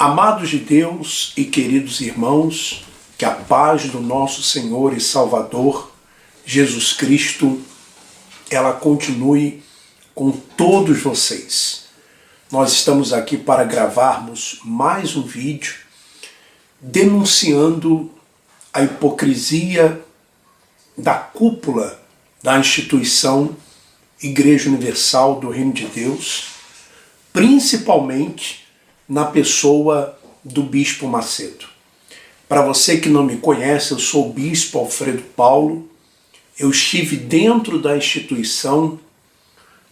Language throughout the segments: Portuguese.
Amados de Deus e queridos irmãos, que a paz do nosso Senhor e Salvador, Jesus Cristo, ela continue com todos vocês. Nós estamos aqui para gravarmos mais um vídeo denunciando a hipocrisia da cúpula da instituição Igreja Universal do Reino de Deus, principalmente na pessoa do Bispo Macedo. Para você que não me conhece, eu sou o Bispo Alfredo Paulo. Eu estive dentro da instituição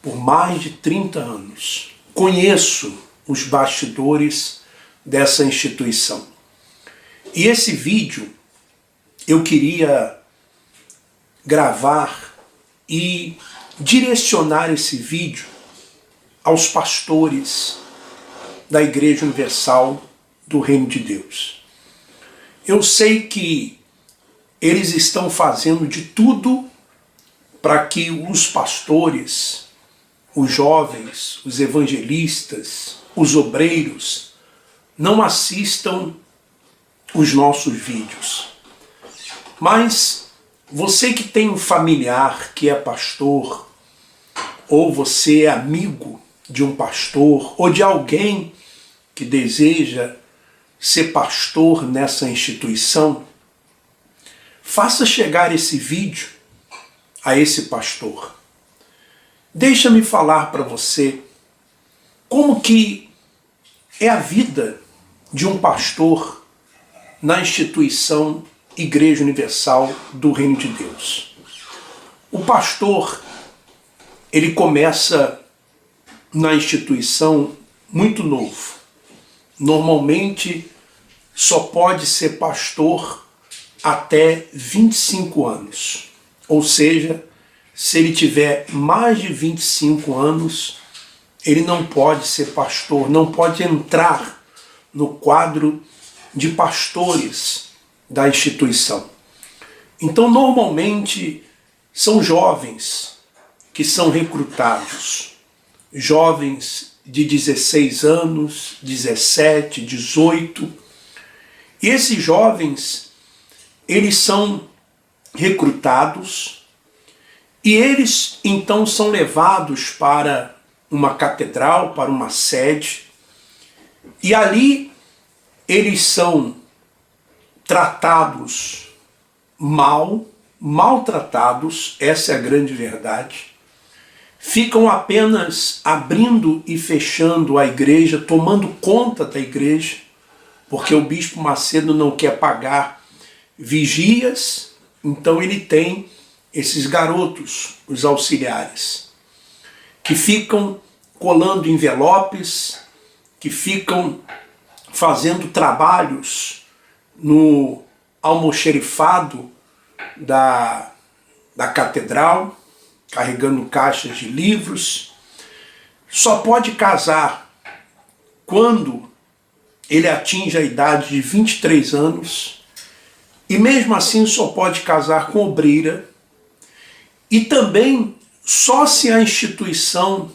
por mais de 30 anos. Conheço os bastidores dessa instituição. E esse vídeo eu queria gravar e direcionar esse vídeo aos pastores da Igreja Universal do Reino de Deus. Eu sei que eles estão fazendo de tudo para que os pastores, os jovens, os evangelistas, os obreiros não assistam os nossos vídeos. Mas você que tem um familiar que é pastor, ou você é amigo de um pastor, ou de alguém que deseja ser pastor nessa instituição, faça chegar esse vídeo a esse pastor. Deixa-me falar para você como que é a vida de um pastor na instituição Igreja Universal do Reino de Deus. O pastor, ele começa na instituição muito novo. Normalmente só pode ser pastor até 25 anos. Ou seja, se ele tiver mais de 25 anos, ele não pode ser pastor, não pode entrar no quadro de pastores da instituição. Então, normalmente, são jovens que são recrutados. Jovens de 16 anos, 17, 18. E esses jovens, eles são recrutados e eles então são levados para uma catedral, para uma sede, e ali eles são tratados maltratados, essa é a grande verdade. Ficam apenas abrindo e fechando a igreja, tomando conta da igreja, porque o Bispo Macedo não quer pagar vigias, então ele tem esses garotos, os auxiliares, que ficam colando envelopes, que ficam fazendo trabalhos no almoxerifado da catedral, carregando caixas de livros. Só pode casar quando ele atinge a idade de 23 anos, e mesmo assim só pode casar com obreira, e também só se a instituição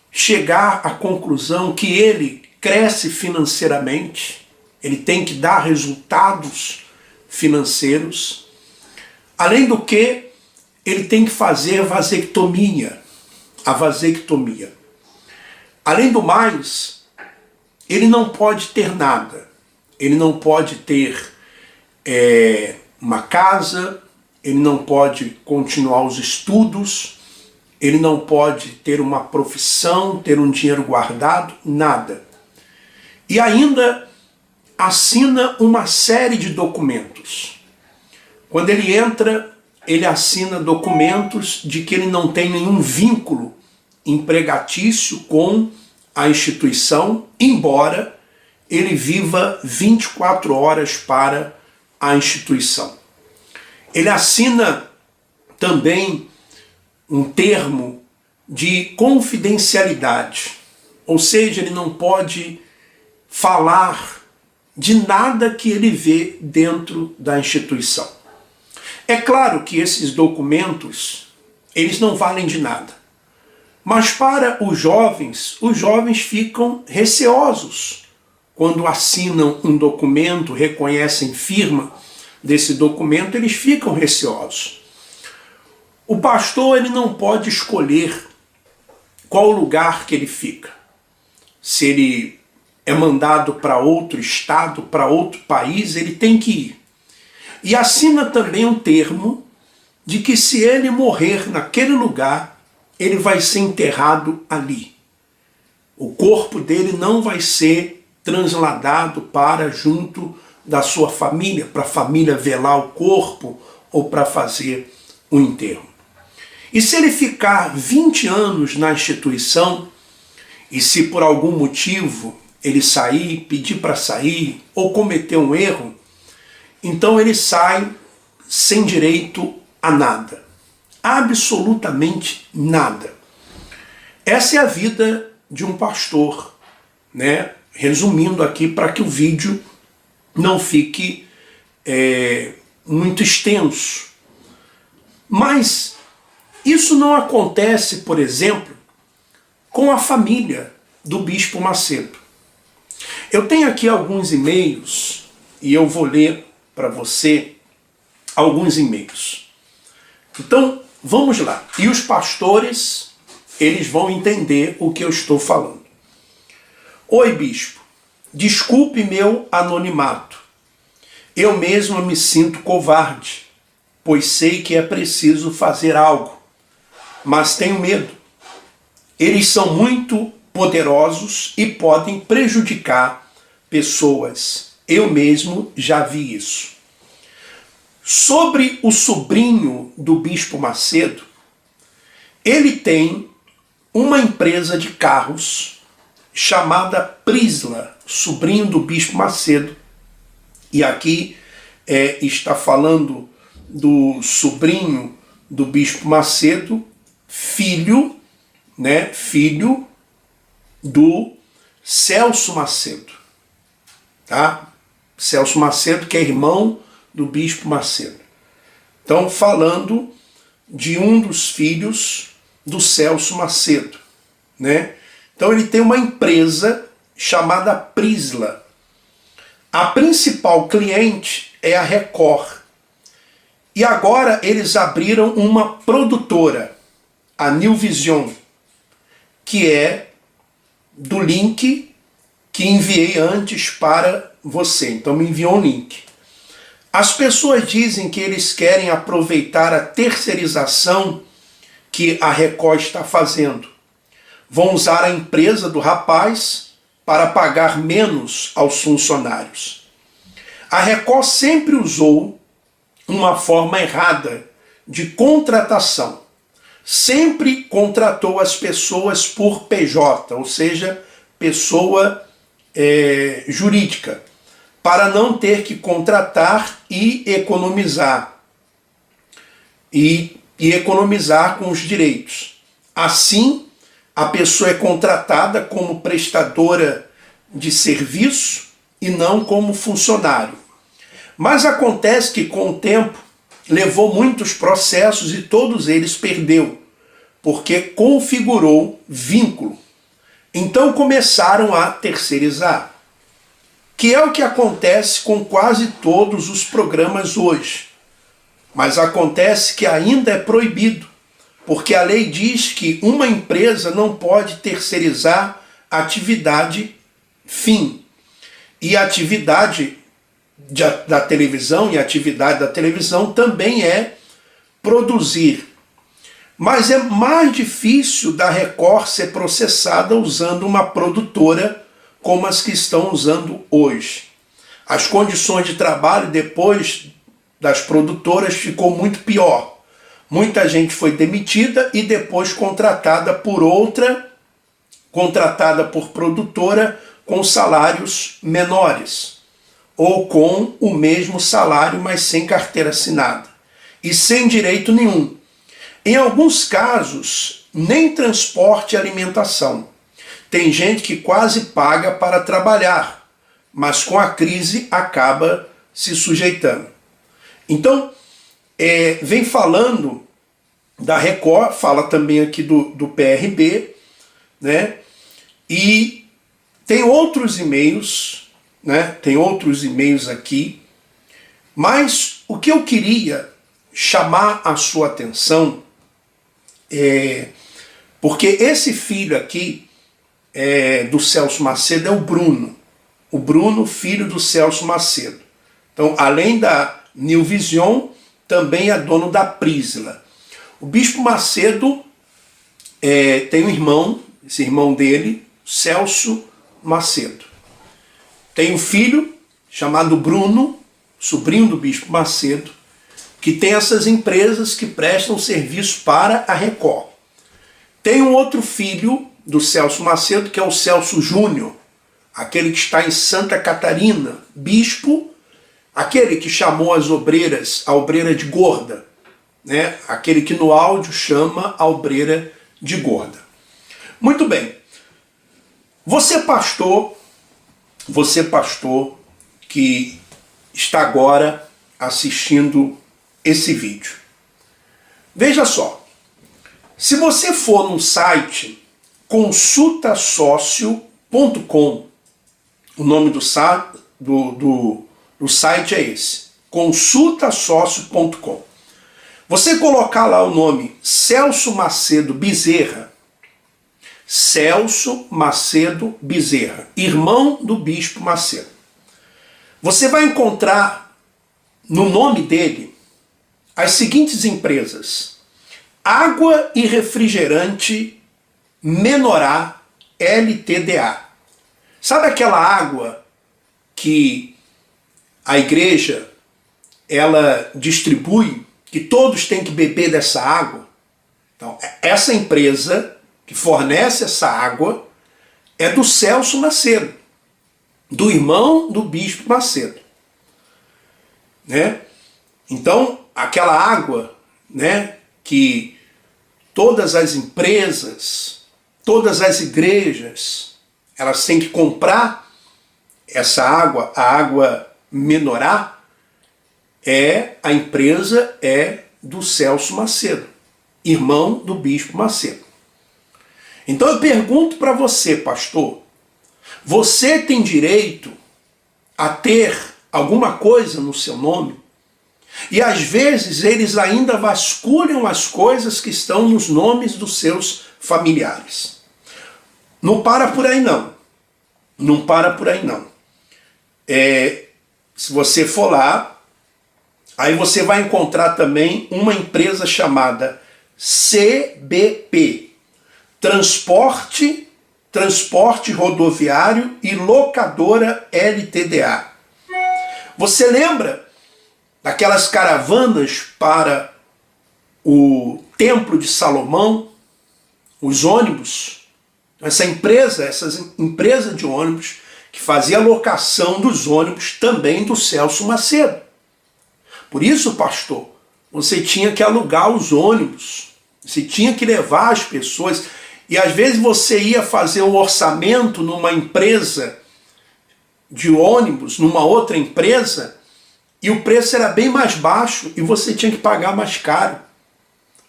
chegar à conclusão que ele cresce financeiramente, ele tem que dar resultados financeiros, além do que ele tem que fazer a vasectomia. Além do mais, ele não pode ter nada. Ele não pode ter uma casa, ele não pode continuar os estudos, ele não pode ter uma profissão, ter um dinheiro guardado, nada. E ainda assina uma série de documentos. Quando ele entra, ele assina documentos de que ele não tem nenhum vínculo empregatício com a instituição, embora ele viva 24 horas para a instituição. Ele assina também um termo de confidencialidade, ou seja, ele não pode falar de nada que ele vê dentro da instituição. É claro que esses documentos, eles não valem de nada. Mas para os jovens ficam receosos quando assinam um documento, reconhecem firma desse documento, eles ficam receosos. O pastor, ele não pode escolher qual lugar que ele fica. Se ele é mandado para outro estado, para outro país, ele tem que ir. E assina também um termo de que se ele morrer naquele lugar, ele vai ser enterrado ali. O corpo dele não vai ser transladado para junto da sua família, para a família velar o corpo ou para fazer o enterro. E se ele ficar 20 anos na instituição, e se por algum motivo ele sair, pedir para sair, ou cometer um erro, então ele sai sem direito a nada. Absolutamente nada. Essa é a vida de um pastor, né? Resumindo aqui para que o vídeo não fique muito extenso. Mas isso não acontece, por exemplo, com a família do Bispo Macedo. Eu tenho aqui alguns e-mails e eu vou ler para você alguns e-mails. Então, vamos lá. E os pastores, eles vão entender o que eu estou falando. Oi, bispo. Desculpe meu anonimato. Eu mesmo me sinto covarde, pois sei que é preciso fazer algo, mas tenho medo. Eles são muito poderosos e podem prejudicar pessoas. Eu mesmo já vi isso. Sobre o sobrinho do Bispo Macedo, ele tem uma empresa de carros chamada Prisla, sobrinho do Bispo Macedo. E aqui está falando do sobrinho do Bispo Macedo, filho do Celso Macedo, tá? Celso Macedo, que é irmão do Bispo Macedo. Então, falando de um dos filhos do Celso Macedo, né? Então, ele tem uma empresa chamada Prisla. A principal cliente é a Record. E agora eles abriram uma produtora, a New Vision, que é do link que enviei antes para você. Então me enviou um link. As pessoas dizem que eles querem aproveitar a terceirização que a Record está fazendo. Vão usar a empresa do rapaz para pagar menos aos funcionários. A Record sempre usou uma forma errada de contratação. Sempre contratou as pessoas por PJ, ou seja, pessoa jurídica, para não ter que contratar e economizar. E economizar com os direitos. Assim, a pessoa é contratada como prestadora de serviço e não como funcionário. Mas acontece que com o tempo levou muitos processos e todos eles perdeu, porque configurou vínculo. Então começaram a terceirizar, que é o que acontece com quase todos os programas hoje. Mas acontece que ainda é proibido, porque a lei diz que uma empresa não pode terceirizar atividade fim. E a atividade da televisão e a atividade da televisão também é produzir. Mas é mais difícil da Record ser processada usando uma produtora como as que estão usando hoje. As condições de trabalho depois das produtoras ficou muito pior. Muita gente foi demitida e depois contratada por outra, contratada por produtora com salários menores, ou com o mesmo salário, mas sem carteira assinada, e sem direito nenhum. Em alguns casos, nem transporte e alimentação. Tem gente que quase paga para trabalhar, mas com a crise acaba se sujeitando. Então, vem falando da Record, fala também aqui do PRB, né? E tem outros e-mails né? Tem outros e-mails aqui, mas o que eu queria chamar a sua atenção é porque esse filho aqui do Celso Macedo é o Bruno. O Bruno, filho do Celso Macedo. Então, além da New Vision, também é dono da Prisla. O Bispo Macedo tem um irmão, esse irmão dele, Celso Macedo. Tem um filho chamado Bruno, sobrinho do Bispo Macedo, que tem essas empresas que prestam serviço para a Record. Tem um outro filho do Celso Macedo, que é o Celso Júnior, aquele que está em Santa Catarina, bispo, aquele que chamou as obreiras, a obreira de gorda, né? Aquele que no áudio chama a obreira de gorda. Muito bem. Você pastor que está agora assistindo esse vídeo. Veja só, se você for num site consultasócio.com, o nome do site é esse, consultasócio.com. Você colocar lá o nome Celso Macedo Bezerra, Celso Macedo Bezerra, irmão do Bispo Macedo, você vai encontrar no nome dele as seguintes empresas: Água e Refrigerante Menorá LTDA. Sabe aquela água que a igreja ela distribui, que todos têm que beber dessa água? Então, essa empresa que fornece essa água é do Celso Macedo, do irmão do Bispo Macedo, né? Então, aquela água, né, que todas as empresas, todas as igrejas, elas têm que comprar essa água, a água Menorá, a empresa é do Celso Macedo, irmão do Bispo Macedo. Então eu pergunto para você, pastor, você tem direito a ter alguma coisa no seu nome? E às vezes eles ainda vasculham as coisas que estão nos nomes dos seus familiares. Não para por aí não. Não para por aí não. Se você for lá, aí você vai encontrar também uma empresa chamada CBP, Transporte Rodoviário e Locadora LTDA. Você lembra daquelas caravanas para o Templo de Salomão, os ônibus? Essas empresas de ônibus que fazia a locação dos ônibus também do Celso Macedo. Por isso, pastor, você tinha que alugar os ônibus, você tinha que levar as pessoas, e às vezes você ia fazer um orçamento numa empresa de ônibus, numa outra empresa, e o preço era bem mais baixo e você tinha que pagar mais caro,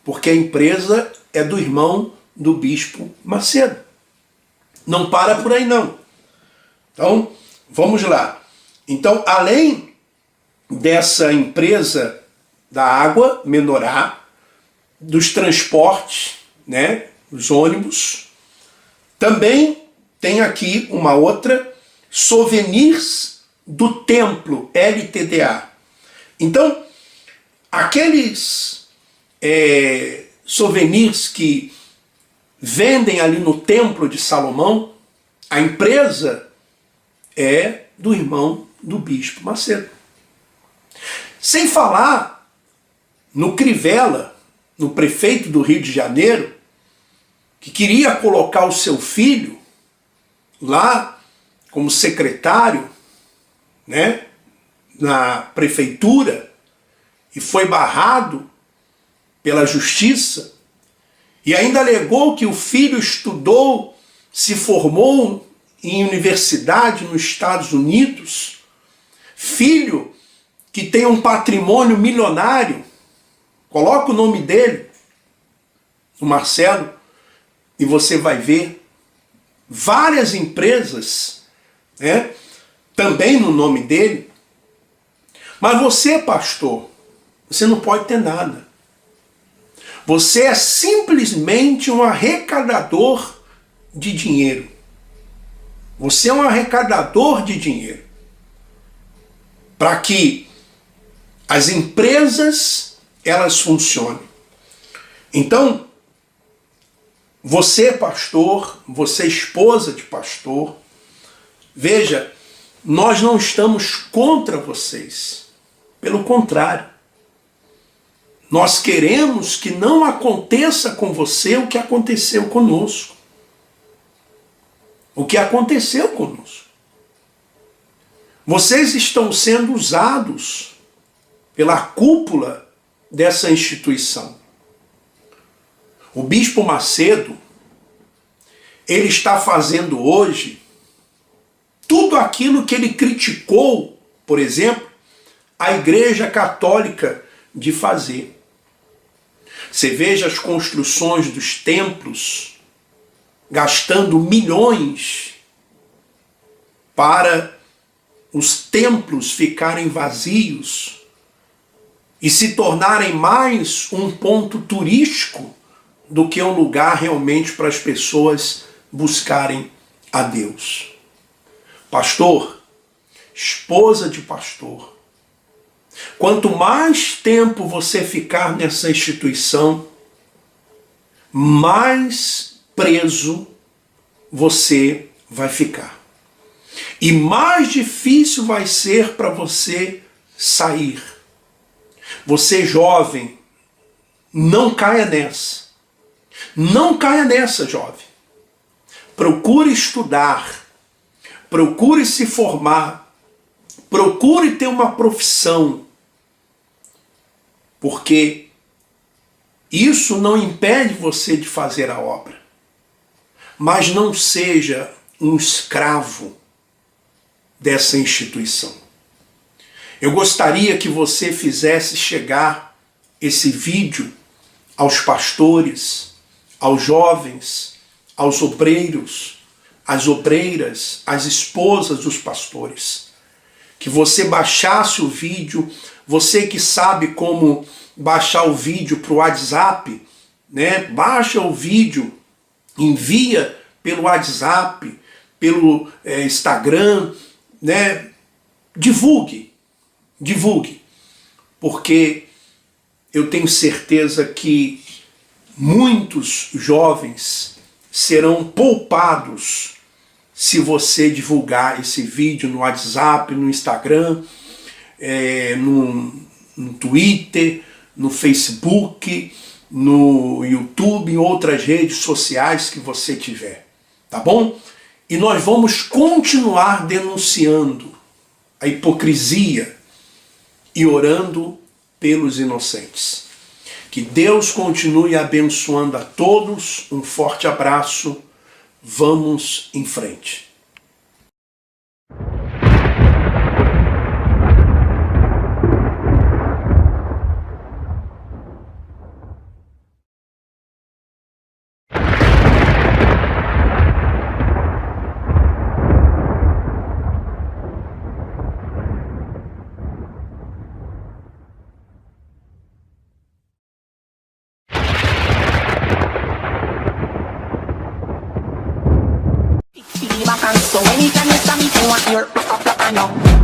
porque a empresa é do irmão do Bispo Macedo. Não para por aí não. Então, vamos lá. Então, além dessa empresa da água, Menorá, dos transportes, né, os ônibus, também tem aqui uma outra, Souvenirs do Templo, LTDA. Então, aqueles souvenirs que vendem ali no Templo de Salomão, a empresa é do irmão do Bispo Macedo. Sem falar no Crivella, no prefeito do Rio de Janeiro, que queria colocar o seu filho lá como secretário, né, na prefeitura, e foi barrado pela justiça, e ainda alegou que o filho estudou, se formou em universidade nos Estados Unidos, filho que tem um patrimônio milionário. Coloca o nome dele, o Marcelo, e você vai ver várias empresas, né, também no nome dele. Mas você, pastor, você não pode ter nada. Você é simplesmente um arrecadador de dinheiro. Você é um arrecadador de dinheiro. Para que as empresas, elas funcionem. Então, você, pastor, você, esposa de pastor, veja, nós não estamos contra vocês. Pelo contrário. Nós queremos que não aconteça com você o que aconteceu conosco. O que aconteceu conosco. Vocês estão sendo usados pela cúpula dessa instituição. O Bispo Macedo, ele está fazendo hoje tudo aquilo que ele criticou, por exemplo, a Igreja Católica de fazer. Você veja as construções dos templos, gastando milhões para os templos ficarem vazios e se tornarem mais um ponto turístico do que um lugar realmente para as pessoas buscarem a Deus. Pastor, esposa de pastor, quanto mais tempo você ficar nessa instituição, mais preso você vai ficar. E mais difícil vai ser para você sair. Você jovem, não caia nessa. Não caia nessa, jovem. Procure estudar. Procure se formar. Procure ter uma profissão. Porque isso não impede você de fazer a obra. Mas não seja um escravo dessa instituição. Eu gostaria que você fizesse chegar esse vídeo aos pastores, aos jovens, aos obreiros, às obreiras, às esposas dos pastores. Que você baixasse o vídeo, você que sabe como baixar o vídeo para o WhatsApp, né? Baixa o vídeo, envia pelo WhatsApp, pelo Instagram, né? Divulgue, porque eu tenho certeza que muitos jovens serão poupados se você divulgar esse vídeo no WhatsApp, no Instagram, no Twitter, no Facebook, no YouTube, em outras redes sociais que você tiver, tá bom? E nós vamos continuar denunciando a hipocrisia e orando pelos inocentes. Que Deus continue abençoando a todos. Um forte abraço. Vamos em frente. So anytime you stop me, you want your